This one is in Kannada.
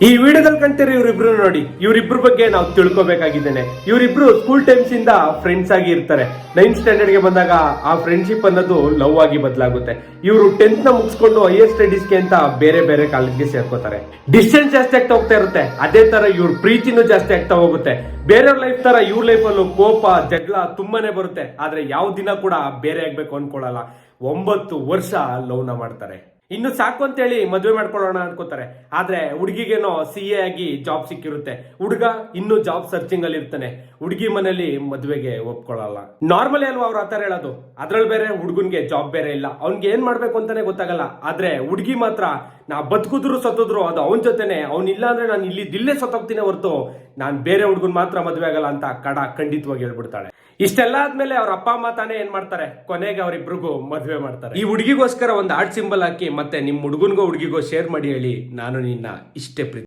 ಈ ವಿಡಿಯೋದಲ್ಲಿ ಕಂತೀರಿ ಇವರಿಬ್ರು ನೋಡಿ, ಇವರಿಬ್ರು ಬಗ್ಗೆ ನಾವು ತಿಳ್ಕೊಬೇಕಾಗಿದ್ದೇನೆ. ಇವರಿಬ್ರು ಸ್ಕೂಲ್ ಟೈಮ್ಸ್ ಇಂದ ಫ್ರೆಂಡ್ಸ್ ಆಗಿ ಇರ್ತಾರೆ. 9th ಸ್ಟ್ಯಾಂಡರ್ಡ್ ಗೆ ಬಂದಾಗ ಆ ಫ್ರೆಂಡ್ಶಿಪ್ ಅನ್ನೋದು ಲವ್ ಆಗಿ ಬದಲಾಗುತ್ತೆ. ಇವರು 10th ನ ಮುಗಿಸ್ಕೊಂಡು ಹೈಯರ್ ಸ್ಟಡೀಸ್ ಗೆ ಅಂತ ಬೇರೆ ಬೇರೆ ಕಾಲೇಜ್ಗೆ ಸೇರ್ಕೋತಾರೆ. ಡಿಸ್ಟೆನ್ಸ್ ಜಾಸ್ತಿ ಆಗ್ತಾ ಹೋಗ್ತಾ ಇರುತ್ತೆ. ಅದೇ ತರ ಇವ್ರ ಪ್ರೀತಿನೂ ಜಾಸ್ತಿ ಆಗ್ತಾ ಹೋಗುತ್ತೆ. ಬೇರೆಯವ್ರ ಲೈಫ್ ತರ ಇವ್ರ ಲೈಫ್ ಅಲ್ಲೂ ಕೋಪ ಜಗಳ ತುಂಬಾನೇ ಬರುತ್ತೆ. ಆದ್ರೆ ಯಾವ ದಿನ ಕೂಡ ಬೇರೆ ಆಗ್ಬೇಕು ಅನ್ಕೊಳ್ಳಲ್ಲ. 9 ವರ್ಷ ಲವ್ ನ ಮಾಡ್ತಾರೆ. ಇನ್ನು ಸಾಕು ಅಂತೇಳಿ ಮದುವೆ ಮಾಡ್ಕೊಳ್ಳೋಣ ಅನ್ಕೋತಾರೆ. ಆದ್ರೆ ಹುಡುಗಿಗೇನೋ CA ಆಗಿ ಜಾಬ್ ಸಿಕ್ಕಿರುತ್ತೆ. ಹುಡುಗ ಇನ್ನು ಜಾಬ್ ಸರ್ಚಿಂಗ್ ಅಲ್ಲಿ ಇರ್ತಾನೆ. ಹುಡುಗಿ ಮನೇಲಿ ಮದುವೆಗೆ ಒಪ್ಕೊಳ್ಳಲ್ಲ. ನಾರ್ಮಲಿ ಅಲ್ವಾ ಅವ್ರು ಆತರ ಹೇಳೋದು. ಅದ್ರಲ್ಲಿ ಬೇರೆ ಹುಡುಗನ್ಗೆ ಜಾಬ್ ಬೇರೆ ಇಲ್ಲ. ಅವ್ನ್ಗೆ ಏನ್ ಮಾಡ್ಬೇಕು ಅಂತಾನೆ ಗೊತ್ತಾಗಲ್ಲ. ಆದ್ರೆ ಹುಡುಗಿ ಮಾತ್ರ ನಾ ಬದುಕಿದ್ರು ಸತ್ತೋದ್ರು ಅದು ಅವನ ಜೊತೆನೆ, ಅವ್ನಿಲ್ಲ ಅಂದ್ರೆ ನಾನು ಇಲ್ಲೇ ಸತ್ತೋಗ್ತೀನಿ ಹೊರತು ನಾನ್ ಬೇರೆ ಹುಡುಗನ್ ಮಾತ್ರ ಮದುವೆ ಆಗಲ್ಲ ಅಂತ ಖಂಡಿತವಾಗಿ ಹೇಳ್ಬಿಡ್ತಾಳೆ. ಇಷ್ಟೆಲ್ಲ ಆದ್ಮೇಲೆ ಅವ್ರ ಅಪ್ಪ ಅಮ್ಮ ತಾನೇ ಏನ್ ಮಾಡ್ತಾರೆ, ಕೊನೆಗೆ ಅವ್ರಿಬ್ರಿಗೂ ಮದುವೆ ಮಾಡ್ತಾರೆ. ಈ ಹುಡುಗಿಗೋಸ್ಕರ ಒಂದು ಆರ್ಟ್ ಸಿಂಬಲ್ ಹಾಕಿ ಮತ್ತೆ ನಿಮ್ ಹುಡುಗನ್ಗೋ ಹುಡುಗಿಗೋ ಶೇರ್ ಮಾಡಿ ಹೇಳಿ, ನಾನು ನಿನ್ನ ಇಷ್ಟೇ ಪ್ರೀತಿ